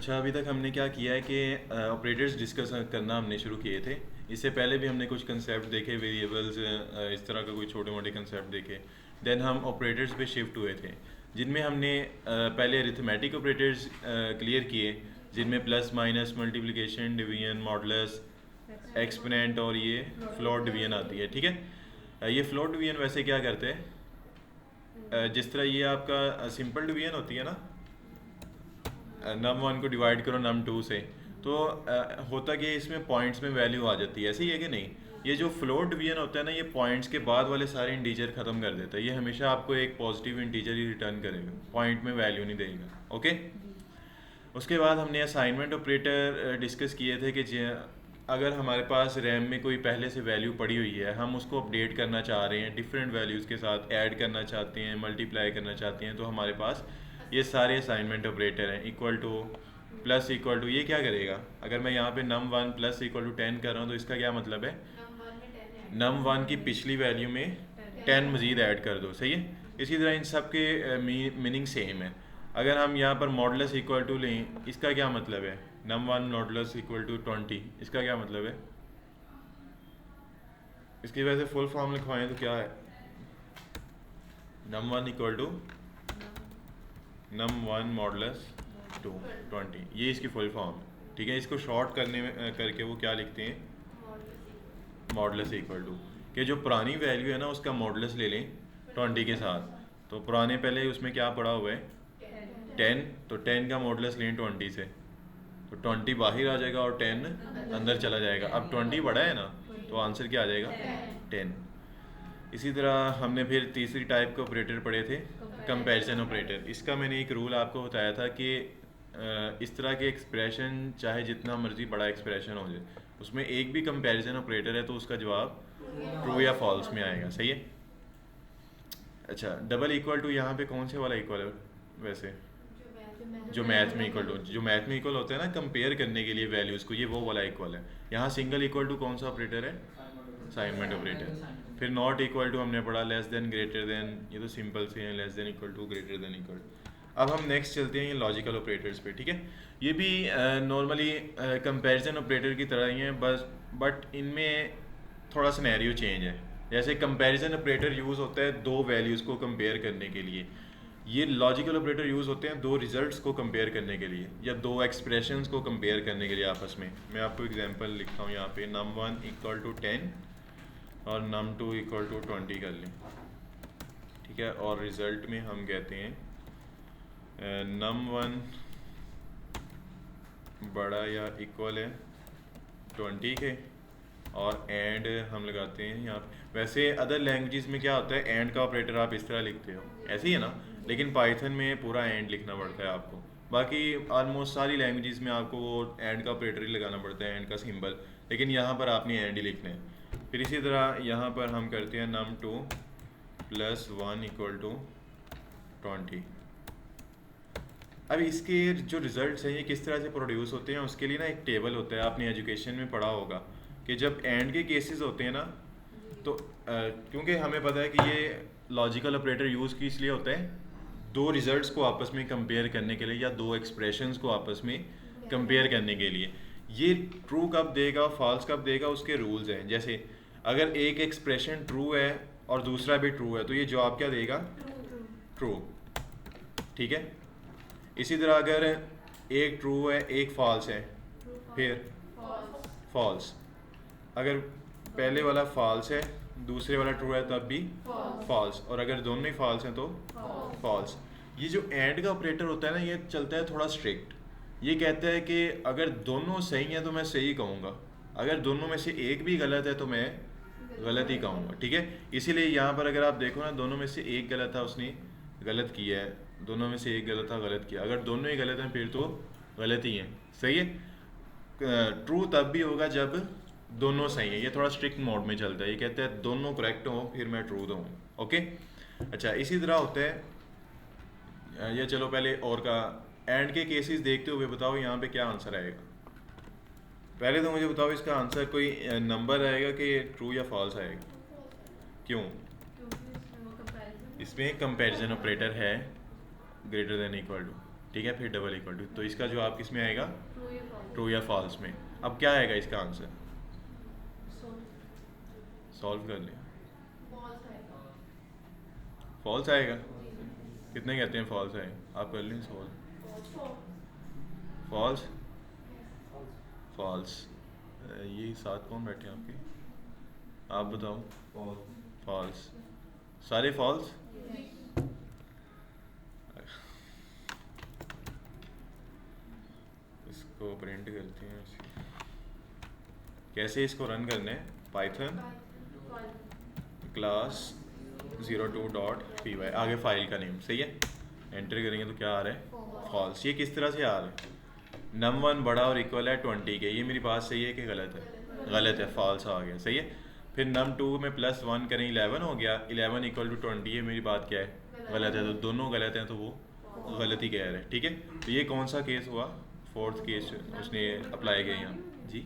अच्छा, अभी तक हमने क्या किया है कि ऑपरेटर्स डिस्कस करना हमने शुरू किए थे। इससे पहले भी हमने कुछ कंसेप्ट देखे, वेरिएबल्स, इस तरह का कोई छोटे मोटे कंसेप्ट देखे। देन हम ऑपरेटर्स पे शिफ्ट हुए थे, जिनमें हमने पहले अरिथमेटिक ऑपरेटर्स क्लियर किए, जिनमें plus minus multiplication division modulus exponent और ये फ्लोट डिवीजन आती है। ठीक है, ये फ्लोट डिवीजन वैसे क्या करते हैं, जिस तरह ये आपका सिंपल डिवीजन होती है ना, नम वन को डिवाइड करो नम टू से, तो होता कि इसमें पॉइंट्स में वैल्यू आ जाती है, ऐसे ही है कि नहीं। ये जो फ्लोट डिवीजन होता है ना, ये पॉइंट्स के बाद वाले सारे इंटीजर ख़त्म कर देता है। ये हमेशा आपको एक पॉजिटिव इंटीजर ही रिटर्न करेगा, पॉइंट में वैल्यू नहीं देगा। ओके। उसके बाद हमने असाइनमेंट ऑपरेटर डिस्कस किए थे कि अगर हमारे पास रैम में कोई पहले से वैल्यू पड़ी हुई है, हम उसको अपडेट करना चाह रहे हैं, डिफरेंट वैल्यूज़ के साथ ऐड करना चाहते हैं, मल्टीप्लाई करना चाहते हैं, तो हमारे पास ये सारे असाइनमेंट ऑपरेटर हैं। Equal to, plus equal to, ये क्या करेगा, अगर मैं यहाँ पे num 1 प्लस इक्वल टू 10 कर रहा हूँ तो इसका क्या मतलब है, num 1 की पिछली वैल्यू में 10 मज़ीद ऐड कर दो। सही है। इसी तरह इन सब के मीनिंग सेम है। अगर हम यहाँ पर मॉडुलस इक्वल टू लें, इसका क्या मतलब है, num 1 मॉडुलस इक्वल टू 20, इसका क्या मतलब है, इसकी वजह से फुल फॉर्म लिखवाएं तो क्या है, num 1 equal to num 1 modulus 20, ये इसकी फुल फॉर्म है। ठीक है, इसको शॉर्ट करने में करके वो क्या लिखते हैं, मॉडुलस इक्वल टू, कि जो पुरानी वैल्यू है ना उसका मॉडुलस ले लें 20 के साथ। तो पुराने पहले उसमें क्या पड़ा हुआ है, 10, तो 10 का मॉडुलस लें 20 से, तो 20 बाहर आ जाएगा और 10 अंदर चला जाएगा। अब 20 बड़ा है ना, तो आंसर क्या आ जाएगा, 10। इसी तरह हमने फिर तीसरी टाइप के ऑपरेटर पढ़े थे, कंपैरिजन ऑपरेटर। इसका मैंने एक रूल आपको बताया था कि इस तरह के एक्सप्रेशन चाहे जितना मर्जी बड़ा एक्सप्रेशन हो जाए, उसमें एक भी कंपैरिजन ऑपरेटर है तो उसका जवाब ट्रू या फॉल्स में आएगा। सही है। अच्छा, डबल इक्वल टू यहाँ पे कौन से वाला इक्वल है वैसे, जो मैथ में इक्वल टू, जो मैथ में इक्वल होता है ना कंपेयर करने के लिए वैल्यूज़ को, ये वो वाला इक्वल है। यहाँ सिंगल इक्वल टू कौन सा ऑपरेटर है, असाइनमेंट ऑपरेटर। फिर नॉट इक्वल टू हमने पढ़ा, लेस देन ग्रेटर देन, ये तो सिंपल से हैं, less than equal to greater than equal. अब हम नेक्स्ट चलते हैं ये लॉजिकल ऑपरेटर्स पे। ठीक है, ये भी नॉर्मली कंपैरिजन ऑपरेटर की तरह ही हैं, बस बट इनमें थोड़ा सिनेरियो चेंज है। जैसे कंपैरिजन ऑपरेटर यूज़ होता है दो वैल्यूज़ को कंपेयर करने के लिए, ये लॉजिकल ऑपरेटर यूज़ होते हैं दो रिजल्ट्स को कंपेयर करने के लिए या दो एक्सप्रेशंस को कंपेयर करने के लिए आपस में। मैं आपको एग्जांपल लिखता हूँ यहाँ पे, num 1 इक्वल टू 10 और num 2 इक्वल टू 20 कर लें। ठीक है, और रिज़ल्ट में हम कहते हैं num 1 बड़ा या इक्वल है 20 के, और एंड हम लगाते हैं यहाँ पे। वैसे अदर लैंग्वेजेस में क्या होता है, एंड का ऑपरेटर आप इस तरह लिखते हो, ऐसे ही है ना, लेकिन पाइथन में पूरा एंड लिखना पड़ता है आपको। बाकी ऑलमोस्ट सारी लैंग्वेजेस में आपको वो एंड का ऑपरेटर ही लगाना पड़ता है, एंड का सिंबल, लेकिन यहाँ पर आपने एंड ही लिखना है। फिर इसी तरह यहाँ पर हम करते हैं num 2 प्लस 1 इक्वल टू 20। अब इसके जो रिजल्ट्स हैं ये किस तरह से प्रोड्यूस होते हैं, उसके लिए ना एक टेबल होता है, आपने एजुकेशन में पढ़ा होगा कि जब एंड के केसेस होते हैं ना, तो क्योंकि हमें पता है कि ये लॉजिकल ऑपरेटर यूज़ की इसलिए होता है दो रिजल्ट्स को आपस में कंपेयर करने के लिए या दो एक्सप्रेशंस को आपस में कंपेयर करने के लिए। ये ट्रू कब देगा, फॉल्स कब देगा, उसके रूल्स हैं। जैसे अगर एक एक्सप्रेशन ट्रू है और दूसरा भी ट्रू है, तो ये जवाब क्या देगा, ट्रू। ठीक है। इसी तरह अगर एक ट्रू है एक फॉल्स है, फिर फॉल्स। अगर पहले वाला फॉल्स है दूसरे वाला ट्रू है तब भी फॉल्स, और अगर दोनों ही फॉल्स हैं तो फॉल्स। ये जो एंड का ऑपरेटर होता है ना, ये चलता है थोड़ा स्ट्रिक्ट। ये कहता है कि अगर दोनों सही हैं तो मैं सही कहूँगा, अगर दोनों में से एक भी गलत है तो मैं गलत ही कहूँगा। ठीक है, इसीलिए यहाँ पर अगर आप देखो ना, दोनों में से एक गलत था उसने गलत किया है, दोनों में से एक गलत था गलत किया, अगर दोनों ही गलत हैं फिर तो गलत ही हैं। सही है। ट्रू तब भी होगा जब दोनों सही है। ये थोड़ा स्ट्रिक्ट मोड में चलता है, ये कहते हैं दोनों करेक्ट हो फिर मैं ट्रू दूँ। ओके। अच्छा, इसी तरह होता है ये, चलो पहले और का एंड के केसेस देखते हुए बताओ यहाँ पे क्या आंसर आएगा। पहले तो मुझे बताओ इसका आंसर कोई नंबर आएगा कि ट्रू या फॉल्स आएगा। क्यों, इसमें कंपैरिजन ऑपरेटर है ग्रेटर देन इक्वल टू। ठीक है, फिर डबल इक्वल टू, तो इसका जवाब किस में आएगा? ट्रू या फॉल्स? ट्रू या फॉल्स में। अब क्या आएगा इसका आंसर? सॉल्व कर लें। फॉल्स आएगा। फॉल्स आएगा? जी कितने कहते हैं फॉल्स आएगा? आप कर लें सॉल्व। फॉल्स। फॉल्स? फॉल्स। ये साथ कौन बैठे हैं आपके? आप बताओ। फॉल्स, सारे फॉल्स। इसको प्रिंट करते हैं। कैसे इसको रन करना है? पाइथन क्लास 02.py, आगे फाइल का नेम, सही है। एंटर करेंगे तो क्या आ रहा है? फॉल्स। ये किस तरह से आ रहा है? num1 बड़ा और इक्वल है 20 के। ये मेरी बात सही है कि गलत है? गलत है, फॉल्स आ गया, सही है। फिर num2 में +1 करें 11 हो गया, 11 इक्वल टू 20, ये मेरी बात क्या है? गलत है। तो दोनों गलत हैं, तो वो गलत ही कह रहे हैं, ठीक है। तो ये कौन सा केस हुआ? फोर्थ केस उसने अप्लाई किया यहाँ जी।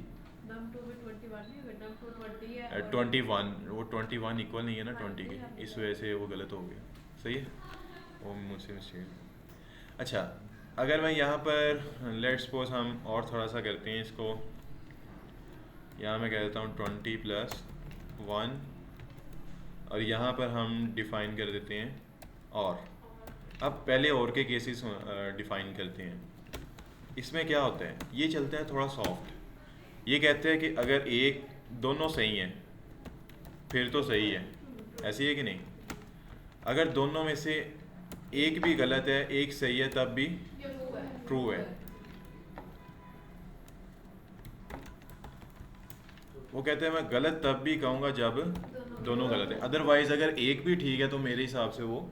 नम 2 में 21 नहीं होगा, नम 2 20 है और 21, वो 21 इक्वल नहीं है ना 20 के, इस वजह से वो गलत हो गया, सही है। वो मुझसे मिस्टेक। अच्छा, अगर मैं यहाँ पर लेट्स सपोज हम और थोड़ा सा करते हैं इसको। यहाँ मैं कह देता हूँ 20+1, और यहाँ पर हम डिफ़ाइन कर देते हैं और। अब पहले और के केसेस डिफ़ाइन करते हैं। इसमें क्या होता है, ये चलता है थोड़ा सॉफ्ट। ये कहते हैं कि अगर एक दोनों सही हैं फिर तो सही है, ऐसी है कि नहीं? अगर दोनों में से एक भी गलत है एक सही है तब भी ट्रू है। वो कहते हैं मैं गलत तब भी कहूँगा जब दोनों गलत है, अदरवाइज अगर एक भी ठीक है तो मेरे हिसाब से वो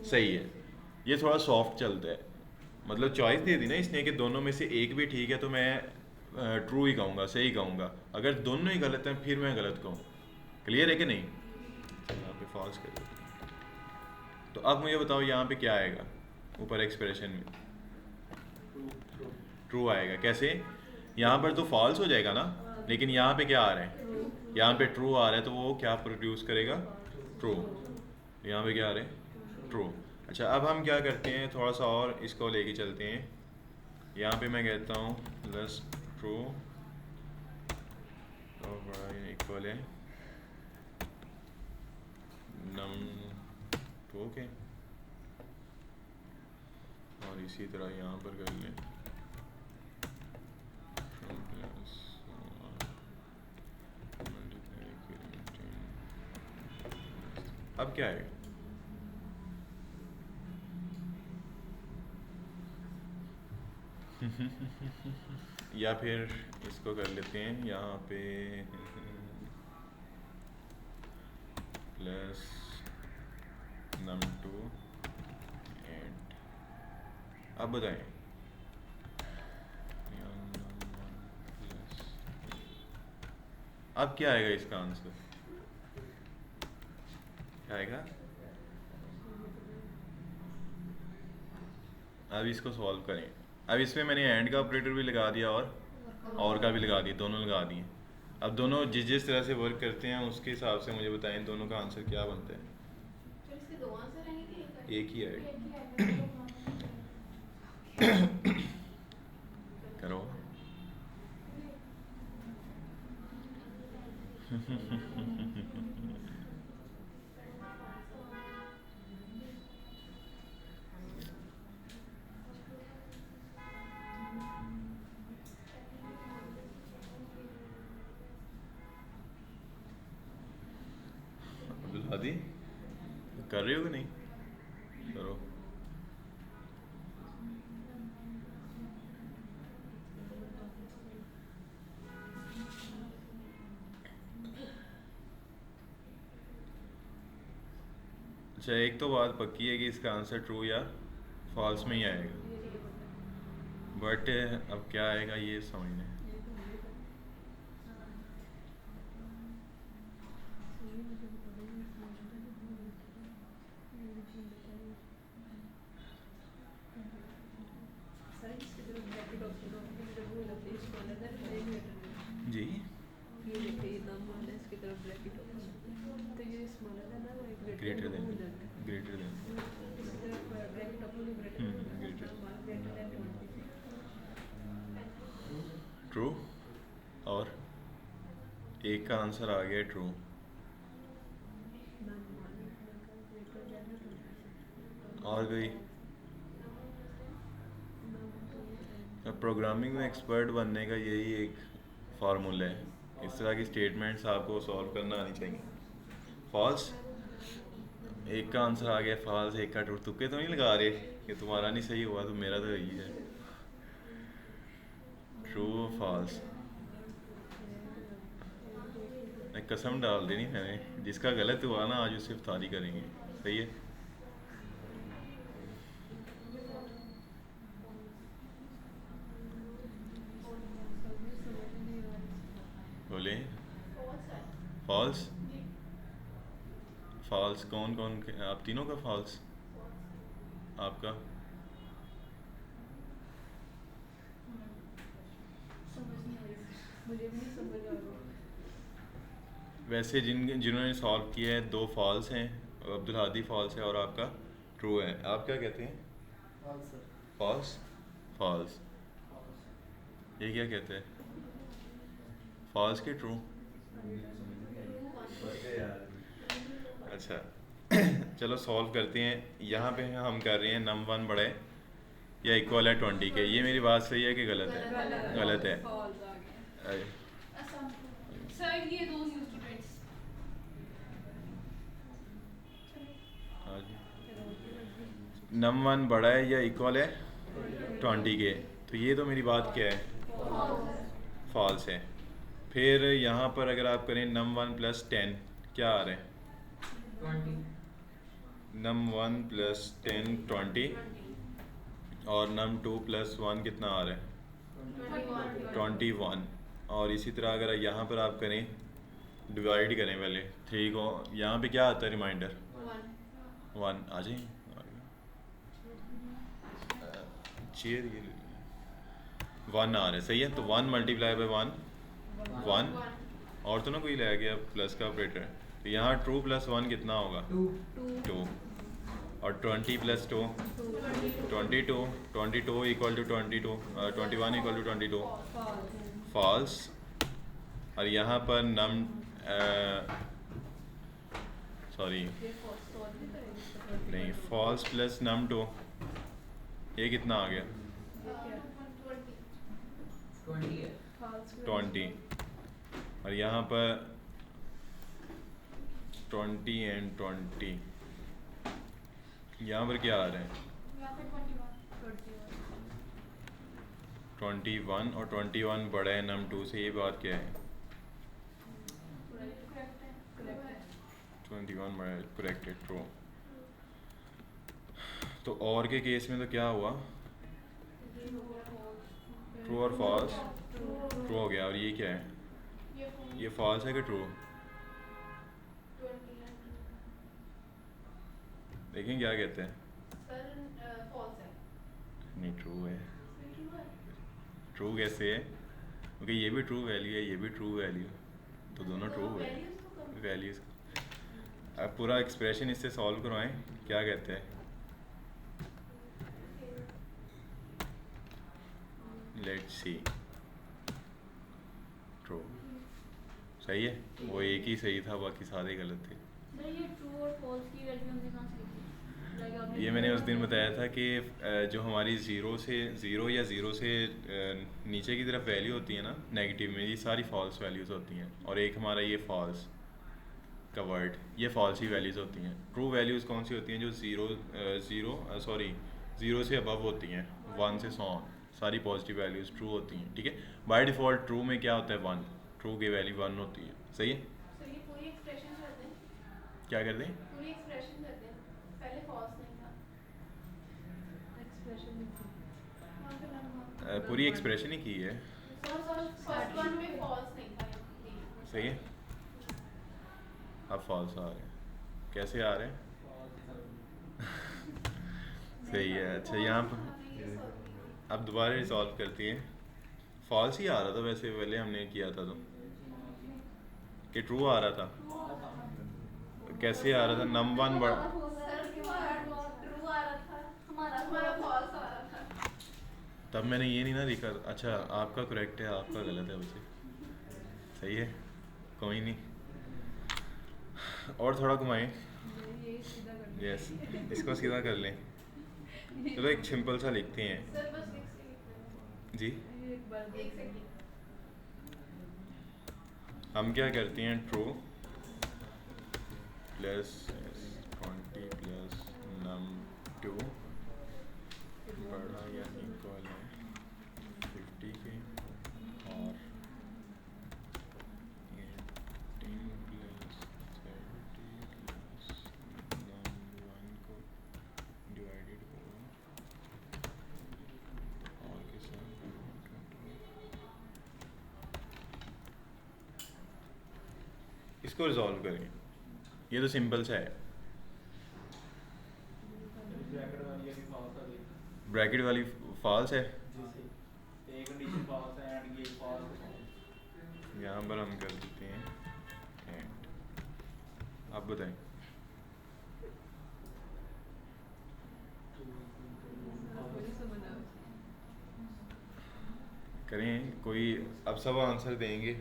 सही है। ये थोड़ा सॉफ्ट चलता है, मतलब चॉइस दे दी ना इसने कि दोनों में से एक भी ठीक है तो मैं ट्रू ही कहूँगा, सही कहूँगा। अगर दोनों ही गलत हैं फिर मैं गलत कहूँ। क्लियर है कि नहीं? यहाँ पे फॉल्स कर दो। तो अब मुझे बताओ यहाँ पे क्या आएगा ऊपर एक्सप्रेशन में? ट्रू आएगा। कैसे? यहाँ पर तो फॉल्स हो जाएगा ना, लेकिन यहाँ पे क्या आ रहा है? यहाँ पे ट्रू आ रहा है, तो वो क्या प्रोड्यूस करेगा? ट्रू। यहाँ पे क्या आ रहा है? ट्रू। अच्छा, अब हम क्या करते हैं, थोड़ा सा और इसको लेके चलते हैं। यहाँ पे मैं कहता हूँ प्लस ट्रू तो बड़ा इक्वल है num2 के, और इसी तरह यहाँ पर कर लें अब क्या है? या फिर इसको कर लेते हैं यहाँ पे प्लस num2 एंड, अब बताएं अब क्या आएगा इसका आंसर? क्या आएगा? अब इसको सॉल्व करें। अब इसमें मैंने एंड का ऑपरेटर भी लगा दिया और का भी लगा दिया, दोनों लगा दिए। अब दोनों जिस जिस तरह से वर्क करते हैं उसके हिसाब से मुझे बताएं दोनों का आंसर क्या बनता है। तो इसके दो आंसर आएंगे कि एक ही आएगा। करो। अब्दुल कर रहे हो कि नहीं? करो। अच्छा, एक तो बात पक्की है कि इसका आंसर ट्रू या फॉल्स में ही आएगा, बट अब क्या आएगा ये समझना है। जी ये देखिए, नम 1 इसकी तरफ ब्रैकेट ओपन, तो ये स्मॉलर है ना, वो एक greater than, greater then true. और एक का आंसर आ गया ट्रू। और कोई प्रोग्रामिंग में एक्सपर्ट बनने का यही एक फार्मूला है, इस तरह की स्टेटमेंट्स आपको सॉल्व करना आनी चाहिए। फॉल्स, एक का आंसर आ गया फॉल्स, एक का ट्रू। तुक्के तो नहीं लगा रहे कि तुम्हारा नहीं सही हुआ तो मेरा तो यही है। ट्रू फॉल्स, कसम डाल देनी मैंने, जिसका गलत हुआ ना आज उससे इफ्तारी करेंगे। सही है। बोले फॉल्स। फॉल्स कौन कौन आप तीनों का फॉल्स? आपका मुझे भी नहीं समझ आ रहा। वैसे जिन्होंने सॉल्व किया है दो फॉल्स हैं, अब्दुल हादी फॉल्स है और आपका ट्रू है। आप क्या कहते हैं? फॉल्स। फॉल्स, ये क्या कहते हैं? फॉल्स के ट्रू? अच्छा चलो सॉल्व करते हैं। यहाँ पे हम कर रहे हैं नम वन बड़ा है या इक्वल है 20 के। ये मेरी बात सही है कि गलत है? गलत है। फॉल्स आ गया। सर ये दो स्टूडेंट्स नम वन बड़ा है या इक्वल है 20 के, तो ये तो मेरी बात क्या है? फॉल्स है। फिर यहाँ पर अगर आप करें नम वन प्लस 10 क्या आ रहा है? 20। नम वन प्लस 10 20 और नम टू प्लस 1 कितना आ रहा है? 21। और इसी तरह अगर यहाँ पर आप करें डिवाइड करें पहले 3 को, यहाँ पे क्या आता है रिमाइंडर? 1 आ जाए। चेयर ये 1 आ रहा है। सही है। तो 1 मल्टीप्लाई बाई 1 1 और तो ना कोई ले गया प्लस का ऑपरेटर, तो यहाँ ट्रू प्लस 1 कितना होगा? 2। और 20 plus 2 22। 22 equal to 22 21 equal to 22 false. और यहाँ पर नम सॉरी नहीं, फॉल्स प्लस नम 2 ये कितना आ गया? 20। और यहाँ पर 20 एंड 20 यहाँ पर क्या आ रहा है? 21 और 21 बड़ा है नम 2 से, ये बात क्या है? 21 बड़ा है, करेक्ट है, ट्रू। तो और के केस में तो क्या हुआ? ट्रू और फॉल्स? ट्रू हो गया। और ये क्या है? ये फॉल्स है कि ट्रू? देखें क्या कहते हैं। नहीं, ट्रू है। ट्रू कैसे है? क्योंकि ये भी ट्रू वैल्यू है, ये भी ट्रू वैल्यू, तो दोनों ट्रू है वैल्यूज। अब पूरा एक्सप्रेशन इससे सॉल्व करवाएं, क्या कहते हैं? Let's see. ट्रू सही है, वो एक ही सही था, बाकी सारे गलत थे। ये ट्रू और फॉल्स की वैल्यू हमने कहाँ से लिखी? ये मैंने उस दिन बताया था कि जो हमारी ज़ीरो या ज़ीरो से नीचे की तरफ वैल्यू होती है ना नेगेटिव में, ये सारी फॉल्स वैल्यूज़ होती हैं। और एक हमारा ये फॉल्स का वर्ड, ये फॉल्स ही वैल्यूज़ होती हैं। ट्रू वैल्यूज़ कौन सी होती हैं? जो ज़ीरो से अबव होती हैं, 1 से 100 सारी पॉजिटिव वैल्यूज़ ट्रू होती हैं। ठीक है। बाय डिफ़ॉल्ट ट्रू में क्या होता है? 1। ट्रू की वैल्यू 1 होती है। सही है। सर ये पूरी एक्सप्रेशन कर दें, क्या कर दें? पूरी एक्सप्रेशन कर दें, पहले फॉल्स नहीं था एक्सप्रेशन पूरी एक्सप्रेशन ही की है। फर्स्ट वन में फॉल्स नहीं था। सही है। अब फॉल्स आ रहे हैं, कैसे आ रहे हैं? सही है। अच्छा यहाँ पर अब दोबारा रिजॉल्व करती हैं। फॉल्स ही आ रहा था वैसे, पहले हमने किया था तो, कि ट्रू आ रहा था। कैसे आ रहा था? नम वन बड़ा ट्रू आ रहा था, हमारा फॉल्स आ रहा था। तब मैंने ये नहीं ना लिखा। अच्छा आपका करेक्ट है, आपका गलत है वैसे। सही है, कोई नहीं। और थोड़ा घुमाएं। ये सीधा कर दो। यस, इसको सीधा कर लें। चलो एक सिंपल सा लिखते हैं। सर बस एक से लिख लेना। जी, एक बार एक सेकंड। हम क्या करते हैं, ट्रू प्लस 20 प्लस नम 2 बड़ा या इक्वल है 50 के, और 18 प्लस 30 प्लस नम 1 को डिवाइडेड करो और के साथ 20। इसको रिजॉल्व करें। ये तो सिंपल सा है। ब्रैकेट वाली फॉल्स है, यहाँ पर हम कर देते हैं एंड। आप बताएं। करें कोई, अब सब आंसर देंगे,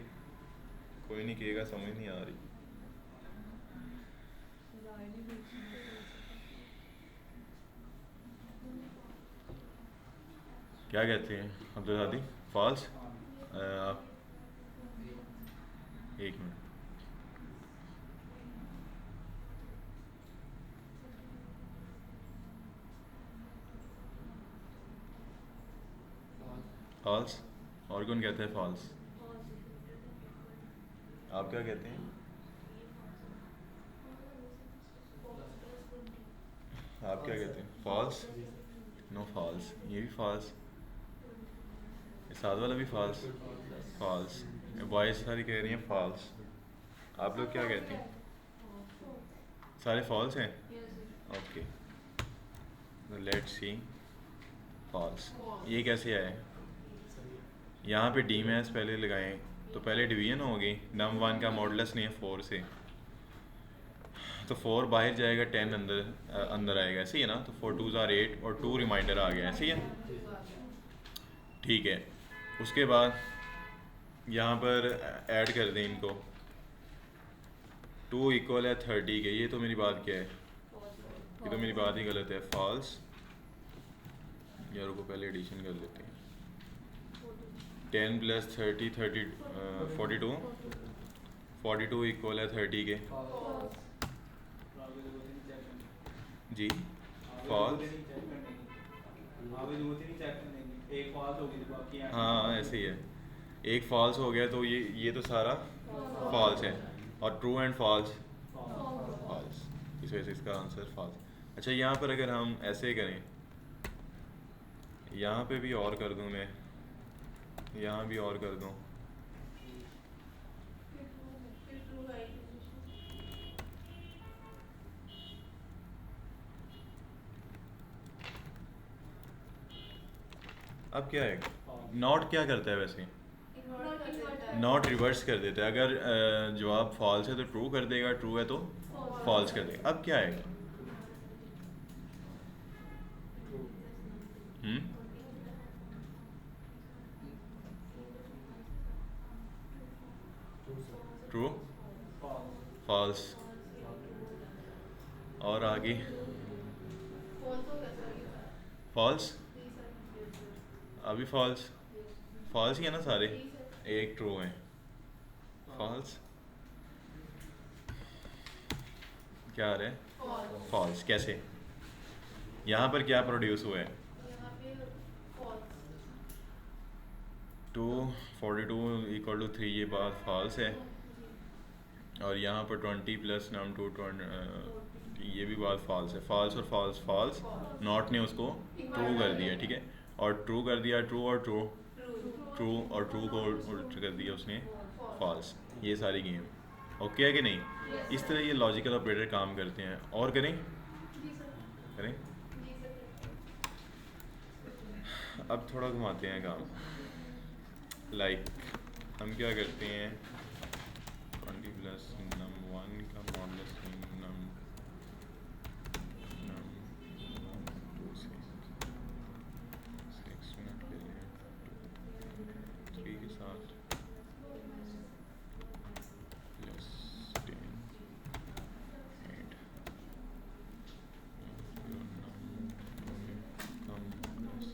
कोई नहीं कहेगा समझ नहीं आ रही। क्या कहते हैं अब्दुल हादी, फॉल्स? आप एक मिनट। फॉल्स। और कौन कहता है फॉल्स? आप क्या कहते हैं? आप क्या कहते हैं? फॉल्स? नो फॉल्स, ये भी फॉल्स, साथ वाला भी फॉल्स। फॉल्स, बॉयज सारी कह रही हैं फॉल्स। आप लोग क्या कहते हैं? सारे फॉल्स हैं? Okay, let's see. फॉल्स, ये कैसे आए? यहाँ पे डी मैच पहले लगाएं तो पहले डिवीजन होगी। नम 1 का मॉडुलस नहीं है 4 से, तो 4 बाहर जाएगा, 10 अंदर आएगा, ऐसे ही है ना। तो 4 2s are 8 और 2 रिमाइंडर आ गया, ऐसे ही है। ठीक है, उसके बाद यहाँ पर ऐड कर दें इनको। 2 इक्वल है 30 के। ये तो मेरी बात क्या है, ये तो मेरी बात ही गलत है, फॉल्स। यार को पहले एडिशन कर लेते हैं। 10 प्लस 30 42 42 इक्वल है 30 के। जी, फॉल्स। हाँ ऐसे ही है, एक फॉल्स हो गया तो ये तो सारा फॉल्स है, और ट्रू एंड फॉल्स फॉल्स, इस वजह से इसका आंसर फॉल्स। अच्छा यहाँ पर अगर हम ऐसे करें, यहाँ पे भी और कर दूँ मैं, यहाँ भी और कर दूँ, अब क्या है? नॉट क्या करता है वैसे? नॉट रिवर्स कर देता है। अगर जवाब फॉल्स है तो ट्रू कर देगा, ट्रू है तो फॉल्स कर देगा। अब क्या आएगा? ट्रू, फॉल्स, और आगे फॉल्स, अभी फॉल्स, फॉल्स ही है ना सारे, एक ट्रू है, फॉल्स। क्या आ रहा है? फॉल्स। कैसे? यहाँ पर क्या प्रोड्यूस हुआ है? 2 42 इक्वल टू 3, ये बात फॉल्स है। और यहाँ पर 20 प्लस नम 2 ये भी बात फॉल्स है। फॉल्स और फॉल्स फॉल्स, नॉट ने उसको ट्रू कर दिया, ठीक है। और ट्रू कर दिया ट्रू, और ट्रू ट्रू, और ट्रू को उल्ट कर दिया उसने फॉल्स। ये सारी गेम ओके है कि नहीं? इस तरह ये लॉजिकल ऑपरेटर काम करते हैं। और करें करें अब थोड़ा घुमाते हैं काम। लाइक हम क्या करते हैं, 20 प्लस नम 1 का मॉडुलस नम साथ प्लस 10 एंड कम प्लस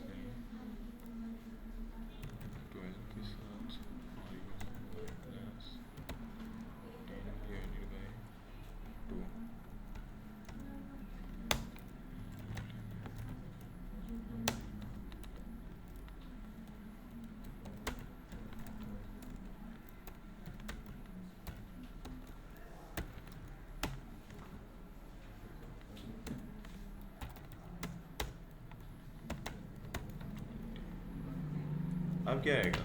12 के साथ प्लस 10 डिवाइडेड बाय 2। अब क्या आएगा?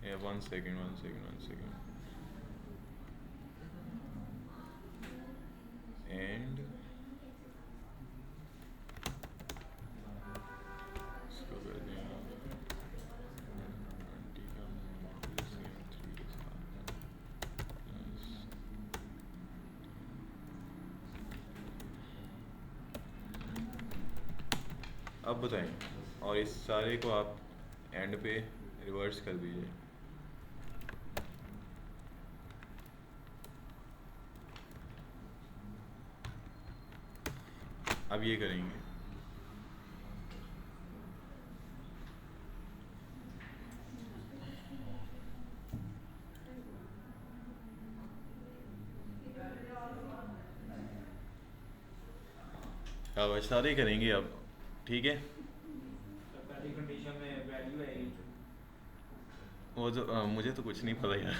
या 1 सेकेंड 1 सेकेंड 1 सेकेंड एंड इसको कर दें आप 20 का मॉडुलस या 3 के साथ प्लस। अब बताएं, और इस सारे को आप एंड पे रिवर्स कर दीजिए। अब ये करेंगे, अब सारे करेंगे अब, ठीक है। पहली कंडीशन में वैल्यू आएगी, वो तो मुझे तो कुछ नहीं पता यार।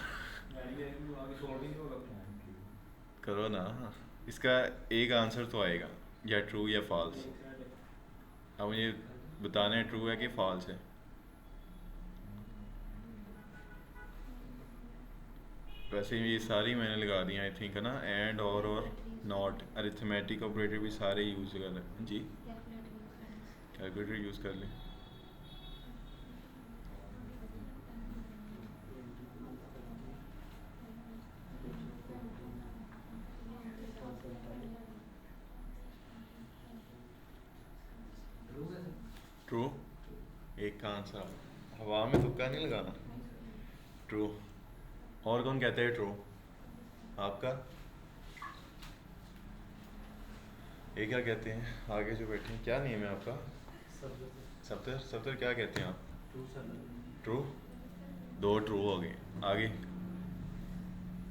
वैल्यू आएगी तो आगे सॉल्विंग तो लगता है। करो ना, इसका एक आंसर तो आएगा, या ट्रू या फॉल्स। अब मुझे बताना है ट्रू है कि फॉल्स है। वैसे ये सारी मैंने लगा दी आई थिंक है ना, एंड और नॉट, अरिथमेटिक ऑपरेटर भी सारे यूज़ कर रहे जी। कैलकुलेटर यूज़ कर लें। ट्रू, एक का आंसर हवा में तुक्का नहीं लगाना। ट्रू। और कौन कहते हैं ट्रू? आपका ये क्या कहते हैं? आगे जो बैठे हैं क्या नेम है आपका? सफ्तर। सफ्तर क्या कहते हैं आप? ट्रू। 2 ट्रू हो गए। आगे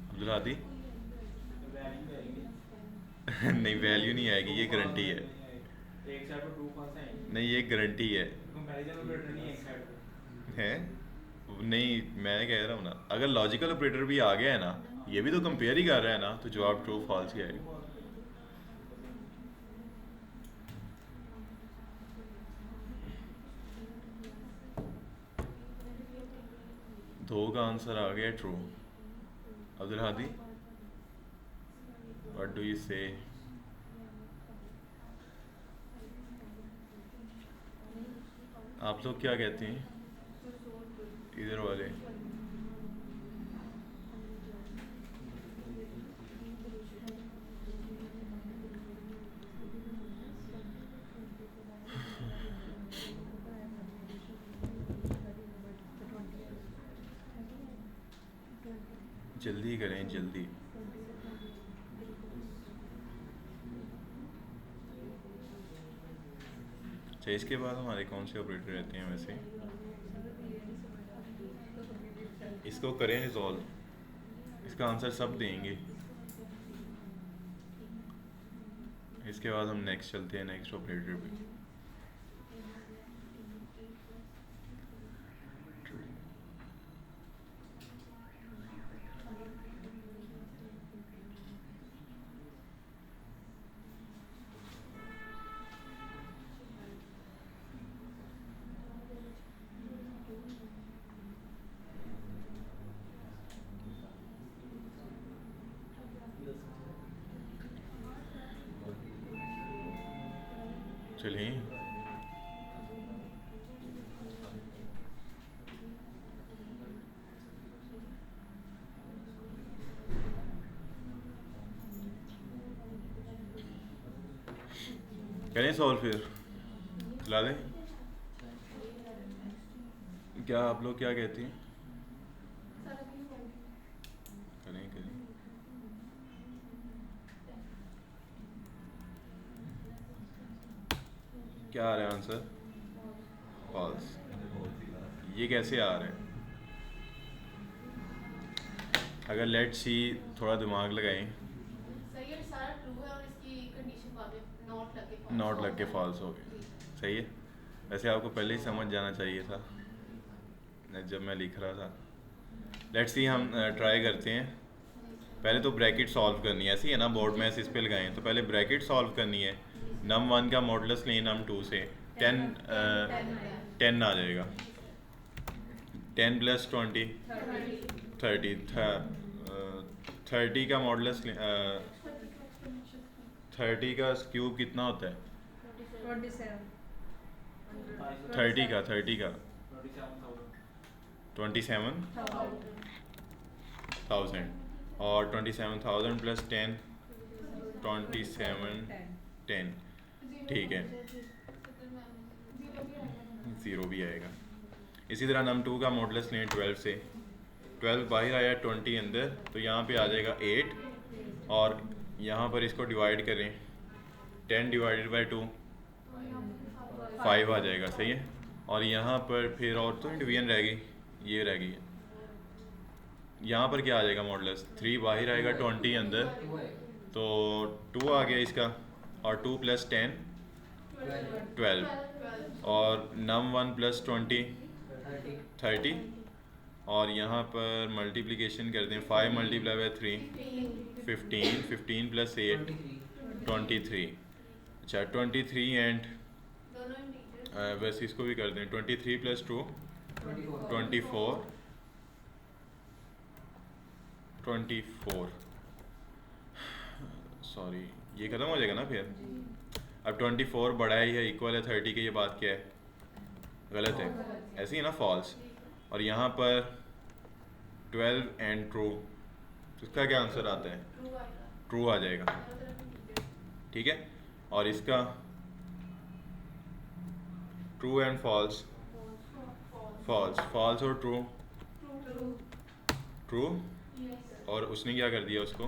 अब्दुल हादी। वैल्यू आएगी नहीं वैल्यू नहीं आएगी, ये गारंटी है। एक साइड पर 2 कौन सा है? नहीं ये गारंटी है। कंपैरिजन ऑपरेटर नहीं है एक साइड पर। है नहीं, मैं कह रहा हूँ ना, अगर लॉजिकल ऑपरेटर भी आ गया है ना, ये भी तो कंपेयर ही कर रहा है ना, तो जवाब ट्रू फॉल्स ही आएगा। दो का आंसर आ गया true. Abdul Hadi, what do you से? आप लोग क्या कहते हैं इधर वाले? जल्दी करें जल्दी। अच्छा इसके बाद हमारे कौन से ऑपरेटर रहते हैं वैसे? इसको करें रिजॉल्व, इसका आंसर सब देंगे। इसके बाद हम नेक्स्ट चलते हैं, नेक्स्ट ऑपरेटर पे। चलिए करें सॉल्व, फिर चला दें। क्या आप लोग क्या कहती हैं? सर अभी करें करें। क्या आ रहा है आंसर? फॉल्स। ये कैसे आ रहा है? अगर लेट सी थोड़ा दिमाग लगाएं। सर ये सारा ट्रू है और इसकी कंडीशन बाद में नॉट लग के नॉट लग के फॉल्स हो गए। सही है। वैसे आपको पहले ही समझ जाना चाहिए था जब मैं लिख रहा था। लेट्स सी हम ट्राई करते हैं। पहले तो ब्रैकेट सॉल्व करनी है, ऐसी है ना, बोर्ड में इस पे लगाएं तो पहले ब्रैकेट सॉल्व करनी है। नम 1 का मॉडुलस लें नम 2 से 10 10 आ जाएगा। 10 प्लस 20 30 30 का मॉडुलस 30 का क्यूब कितना होता है? 30 का 27,000 और 27,000 प्लस 10 10 ठीक है, ज़ीरो भी आएगा। इसी तरह नम 2 का मॉडुलस लें 12 से। 12 बाहर आया 20 अंदर, तो यहाँ पे आ जाएगा 8 और यहाँ पर इसको डिवाइड करें 10 डिवाइडेड बाई 2 5 आ जाएगा। सही है। और यहाँ पर फिर और तो डिवीजन रह गई, ये रह गई है। यहाँ पर क्या आ जाएगा मॉडुलस? 3 बाहर आएगा 20 अंदर, तो 2 आ गया इसका, और 2 प्लस 10 12 और नम 1 प्लस 20 30 और यहाँ पर मल्टीप्लिकेशन कर दें 5 मल्टीप्लाई बाई 3 15 15 प्लस 8 23। अच्छा 23 एंड वैसे इसको भी कर दें 23 प्लस 2 24 सॉरी ये ख़त्म हो जाएगा ना फिर। अब 24 बड़ा है या इक्वल है 30 के, ये बात क्या है? गलत है, ऐसे ही ना, फॉल्स। और यहाँ पर 12 एंड ट्रू, तो इसका क्या आंसर आता है? ट्रू आ जाएगा। ठीक है। और इसका ट्रू एंड फॉल्स, फॉल्स और ट्रू, ट्रू और उसने क्या कर दिया? उसको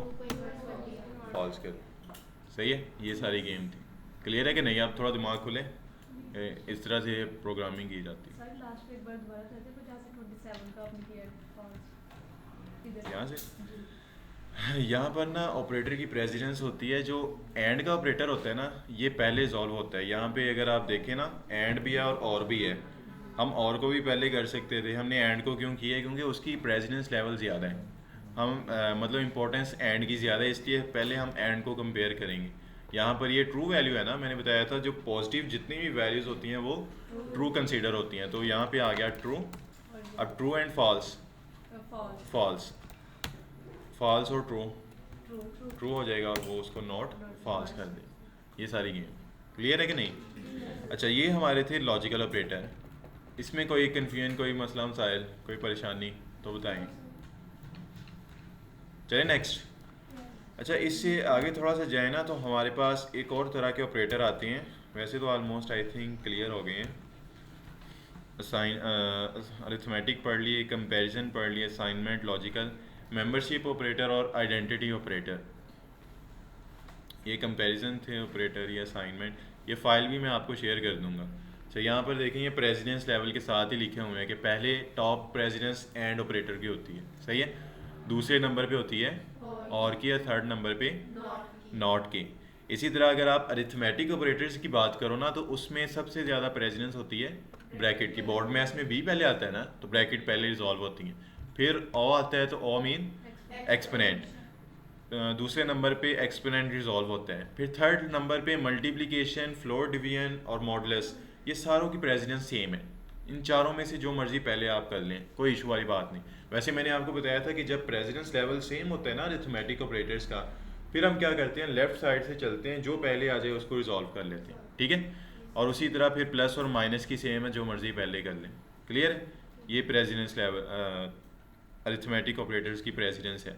फॉल्स कर दिया। सही है। ये सारी गेम थी। क्लियर है कि नहीं? आप थोड़ा दिमाग खुले, इस तरह से प्रोग्रामिंग की जाती है। सर लास्ट में एक बार दोबारा कहते हैं 50 से 27 का आपने किया फॉल्स यहाँ से यहाँ पर ना ऑपरेटर की प्रेसिडेंस होती है। जो एंड का ऑपरेटर होता है ना, ये पहले सॉल्व होता है। यहाँ पे अगर आप देखें ना, एंड भी है और भी है। हम और को भी पहले कर सकते थे, हमने एंड को क्यों किया है? क्योंकि उसकी प्रेसिडेंस लेवल ज़्यादा है। हम मतलब इंपॉर्टेंस एंड की ज़्यादा है, इसलिए पहले हम एंड को कंपेयर करेंगे। यहाँ पर ये ट्रू वैल्यू है ना, मैंने बताया था जो पॉजिटिव जितनी भी वैल्यूज़ होती हैं वो ट्रू कंसीडर होती हैं। तो यहाँ पे आ गया ट्रू। अब ट्रू एंड फॉल्स, फॉल्स और ट्रू, ट्रू हो जाएगा और वो उसको नॉट फॉल्स कर दे। ये सारी गेम क्लियर है कि नहीं? अच्छा ये हमारे थे लॉजिकल ऑपरेटर। इसमें कोई कन्फ्यूजन, कोई मसला मसाइल, कोई परेशानी तो बताएं। चलिए नेक्स्ट। अच्छा इससे आगे थोड़ा सा जाए ना, तो हमारे पास एक और तरह के ऑपरेटर आते हैं। वैसे तो ऑलमोस्ट आई थिंक क्लियर हो गए हैं। असाइन अरिथमेटिक पढ़ लिए, कंपैरिजन पढ़ लिए, असाइनमेंट, लॉजिकल, मेंबरशिप ऑपरेटर और आइडेंटिटी ऑपरेटर। ये कंपैरिजन थे ऑपरेटर, ये असाइनमेंट। ये फाइल भी मैं आपको शेयर कर दूंगा। तो यहाँ पर देखें ये प्रेसिडेंस लेवल के साथ ही लिखे हुए हैं कि पहले टॉप प्रेसिडेंस एंड ऑपरेटर की होती है। सही है। दूसरे नंबर पे होती है और की, या थर्ड नंबर पे नॉट की। इसी तरह अगर आप अरिथमेटिक ऑपरेटर्स की बात करो ना, तो उसमें सबसे ज़्यादा प्रेसिडेंस होती है ब्रैकेट की। बोर्ड में इसमें बी पहले आता है ना, तो ब्रैकेट पहले रिजॉल्व होती हैं। फिर ओ आता है, तो ओ मीन एक्सपोनेंट। दूसरे नंबर पे एक्सपोनेंट रिजॉल्व होता है। फिर थर्ड नंबर पे मल्टीप्लिकेशन, फ्लोर डिवीजन और मॉडुलस। ये सारों की प्रेसिडेंस सेम है। इन चारों में से जो मर्जी पहले आप कर लें, कोई इशू वाली बात नहीं। वैसे मैंने आपको बताया था कि जब प्रेसिडेंस लेवल सेम होता है ना अरिथमेटिक ऑपरेटर्स का, फिर हम क्या करते हैं, लेफ्ट साइड से चलते हैं, जो पहले आ जाए उसको रिजॉल्व कर लेते हैं। ठीक है। और उसी तरह फिर प्लस और माइनस की सेम है, जो मर्जी पहले कर लें। क्लियर है? ये प्रेसिडेंस लेवल अरिथमेटिक ऑपरेटर्स की प्रेसिडेंस है।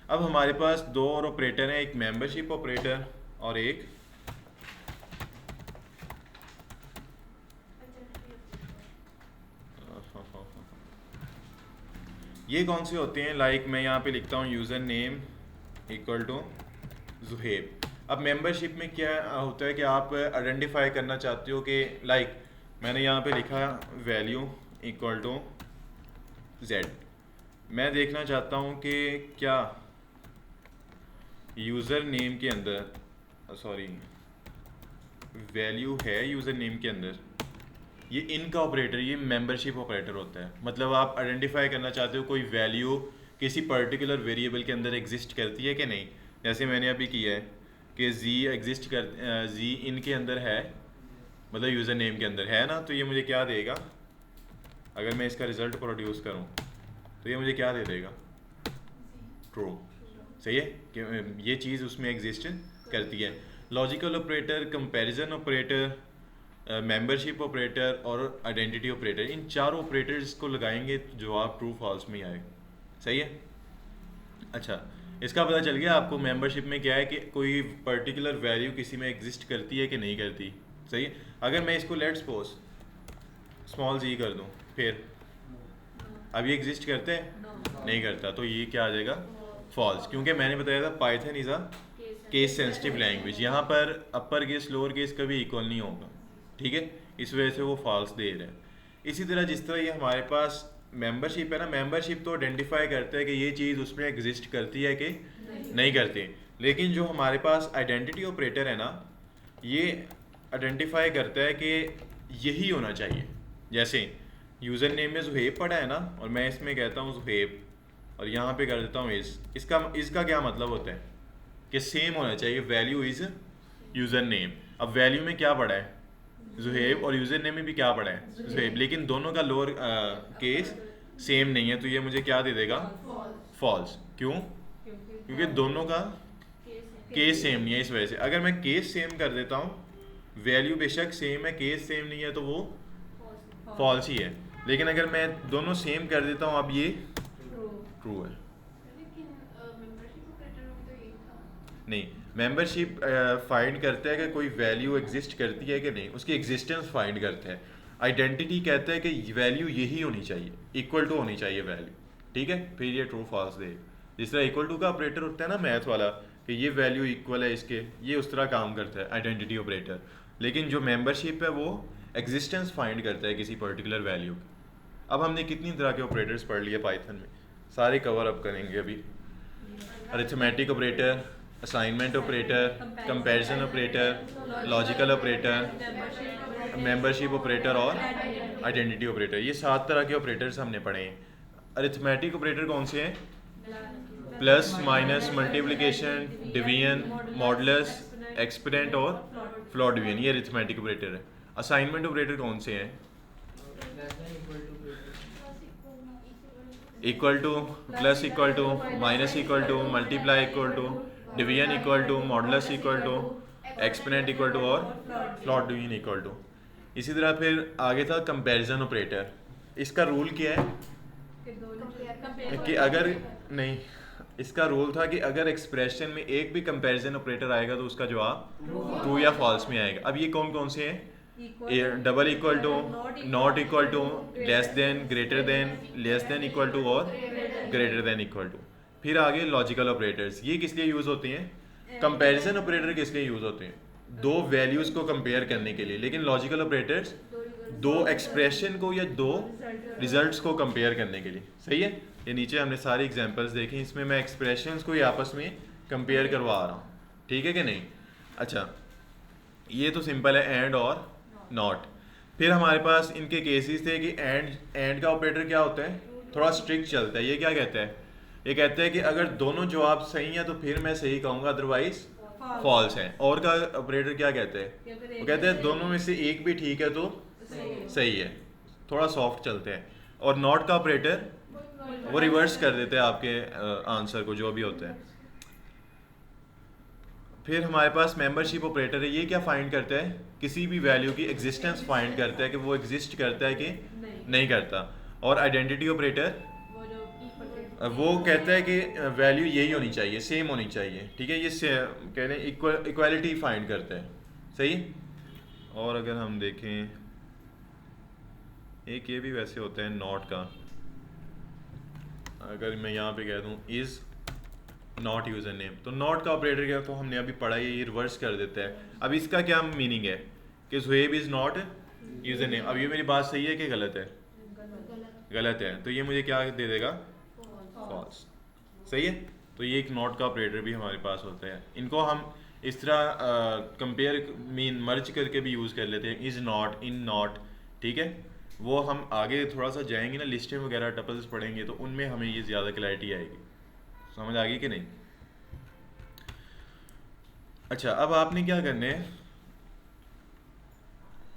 अब हमारे पास दो और ऑपरेटर हैं, एक मेंबरशिप ऑपरेटर और एक ये कौन से होते हैं? लाइक मैं यहाँ पे लिखता हूँ user name equal to Zuhaib. अब मेंबरशिप में क्या होता है कि आप आइडेंटिफाई करना चाहते हो कि लाइक मैंने यहाँ पे लिखा वैल्यू इक्वल टू जेड। मैं देखना चाहता हूँ कि क्या यूज़र नेम के अंदर सॉरी वैल्यू है यूज़र नेम के अंदर। ये इनका ऑपरेटर, ये मेंबरशिप ऑपरेटर होता है। मतलब आप आइडेंटिफाई करना चाहते हो कोई वैल्यू किसी पर्टिकुलर वेरिएबल के अंदर एग्जिस्ट करती है कि नहीं। जैसे मैंने अभी किया है कि जी एग्जिस्ट कर जी इन के अंदर है, मतलब यूज़र नेम के अंदर है ना, तो ये मुझे क्या देगा? अगर मैं इसका रिज़ल्ट प्रोड्यूस करूँ तो ये मुझे क्या दे देगा? ट्रू। सही है कि ये चीज़ उसमें एग्जिस्ट करती है। Logical operator, comparison operator, membership operator और आइडेंटिटी ऑपरेटर, इन चारों ऑपरेटर्स को लगाएंगे तो जवाब ट्रू फॉल्स में ही आएगा। सही है। अच्छा, इसका पता चल गया आपको मेंबरशिप में क्या है कि कोई पर्टिकुलर वैल्यू किसी में एग्जिस्ट करती है कि नहीं करती। सही है। अगर मैं इसको लेट्स सपोज स्मॉल जी कर दूं, फिर अब ये एग्जिस्ट करते हैं? नहीं करता, तो ये क्या आ जाएगा? फॉल्स। क्योंकि मैंने बताया था Python is a case sensitive language. यहाँ पर अपर केस लोअर केस कभी इक्वल नहीं होगा, ठीक है, इस वजह से वो फॉल्स दे रहा है। इसी तरह जिस तरह ये हमारे पास मेंबरशिप है ना, मेंबरशिप तो आइडेंटिफाई करता है कि ये चीज़ उसमें एग्जिस्ट करती है कि नहीं करती। लेकिन जो हमारे पास आइडेंटिटी ऑपरेटर है ना, ये आइडेंटिफाई करता है कि यही होना चाहिए। जैसे यूज़र नेम में जुहेब पड़ा है ना, और मैं इसमें कहता हूँ जुहेब और यहाँ पे कर देता हूँ इसका क्या मतलब होता है कि सेम होना चाहिए, वैल्यू इज़ यूज़र नेम। अब वैल्यू में क्या पड़ा है? जुहेब, और यूज़र नेम में भी क्या पड़ा है? जुहेब। लेकिन दोनों का लोअर केस सेम नहीं है, तो ये मुझे क्या दे देगा? फॉल्स। क्यों? क्योंकि दोनों का केस सेम नहीं है, इस वजह से। अगर मैं केस सेम कर देता हूँ, वैल्यू बेशक सेम है, केस सेम नहीं है, तो वो फॉल्स ही है। लेकिन अगर मैं दोनों सेम कर देता हूँ, अब ये ट्रू है। लेकिन मेंबरशिप ऑपरेटर में तो यही था। नहीं, मेंबरशिप फाइंड करता है कि कोई वैल्यू एग्जिस्ट करती है कि नहीं, उसकी एग्जिस्टेंस फाइंड करता है। आइडेंटिटी कहता है कि वैल्यू यही होनी चाहिए, इक्वल टू होनी चाहिए वैल्यू, ठीक है, फिर ये ट्रू फॉल्स दे। जिस तरह इक्वल टू का ऑपरेटर होता है ना मैथ वाला, कि ये वैल्यू इक्वल है इसके, ये उस तरह काम करता है आइडेंटिटी ऑपरेटर। लेकिन जो मेंबरशिप है वो एग्जिस्टेंस फाइंड करता है किसी पर्टिकुलर वैल्यू की। अब हमने कितनी तरह के ऑपरेटर्स पढ़ लिए पाइथन में, सारे कवर अप करेंगे अभी। Arithmetic operator, assignment operator, comparison operator, logical operator, membership operator और आइडेंटिटी ऑपरेटर, ये 7 तरह के ऑपरेटर्स हमने पढ़े हैं। अरिथमेटिक ऑपरेटर कौन से हैं? Plus, minus, multiplication, division, modulus, exponent और फ्लॉट डिवीजन, ये अरिथमेटिक ऑपरेटर है। असाइनमेंट ऑपरेटर कौन से हैं? Equal to, plus equal to, minus equal to, multiply equal to, division equal to, modulus equal to, exponent equal to और float division equal to. इसी तरह फिर आगे था कंपैरिजन ऑपरेटर। इसका रूल क्या है कि अगर नहीं, इसका रूल था कि अगर एक्सप्रेशन में एक भी कंपैरिजन ऑपरेटर आएगा तो उसका जवाब ट्रू या फॉल्स में आएगा। अब ये कौन कौन से हैं? Double equal to, not equal to, less than, greater than, less than equal to और ग्रेटर देन इक्वल टू। फिर आगे लॉजिकल ऑपरेटर्स, ये किस लिए यूज़ होते हैं? कंपैरिजन ऑपरेटर किस लिए यूज़ होते हैं? दो वैल्यूज़ को कंपेयर करने के लिए। लेकिन लॉजिकल ऑपरेटर्स दो एक्सप्रेशन को या दो रिजल्ट्स को कंपेयर करने के लिए। सही है। ये नीचे हमने सारी एग्जांपल्स देखी, इसमें मैं एक्सप्रेशंस को ही आपस में कंपेयर करवा रहा हूँ, ठीक है कि नहीं। अच्छा, ये तो सिंपल है, एंड और नॉट। फिर हमारे पास इनके केसेस थे कि एंड का ऑपरेटर क्या होता है? थोड़ा स्ट्रिक्ट चलता है। ये क्या कहता है? ये कहता है कि अगर दोनों जवाब सही हैं तो फिर मैं सही कहूँगा, अदरवाइज फॉल्स है। और का ऑपरेटर क्या कहते हैं? वो कहते हैं दोनों में से एक भी ठीक है तो सही है, थोड़ा सॉफ्ट चलते हैं। और नॉट का ऑपरेटर वो रिवर्स कर देते हैं आपके आंसर को, जो भी होता है। फिर हमारे पास मेंबरशिप ऑपरेटर है। ये क्या फाइंड करता है? किसी भी वैल्यू की एग्जिस्टेंस फाइंड करता है कि वो एग्जिस्ट करता है कि नहीं करता। और आइडेंटिटी ऑपरेटर वो कहता है कि वैल्यू यही होनी चाहिए, सेम होनी चाहिए, ठीक है। ये कह रहे हैं इक्वालिटी फाइंड करता है। सही। और अगर हम देखें, एक ये भी वैसे होता है नॉट का, अगर मैं यहाँ पे कह दूँ इज़ नॉट यूज़र नेम, तो नॉट का ऑपरेटर क्या, तो हमने अभी पढ़ा है, ये रिवर्स कर देता है। अब इसका क्या मीनिंग है कि Zuhaib is not user name. अब ये मेरी बात सही है कि गलत है? गलत है, तो ये मुझे क्या दे देगा? फॉल्स। सही है, तो ये एक नॉट का ऑपरेटर भी हमारे पास होता है। इनको हम इस तरह कंपेयर मीन मर्ज करके भी यूज़ कर लेते हैं, इज़ नॉट, इन नॉट, ठीक है। वो हम आगे थोड़ा सा जाएंगे ना, लिस्टें वगैरह टपल्स पढ़ेंगे, तो उनमें हमें ये ज़्यादा क्लैरिटी आएगी। समझ आ गई कि नहीं? अच्छा, अब आपने क्या करना है,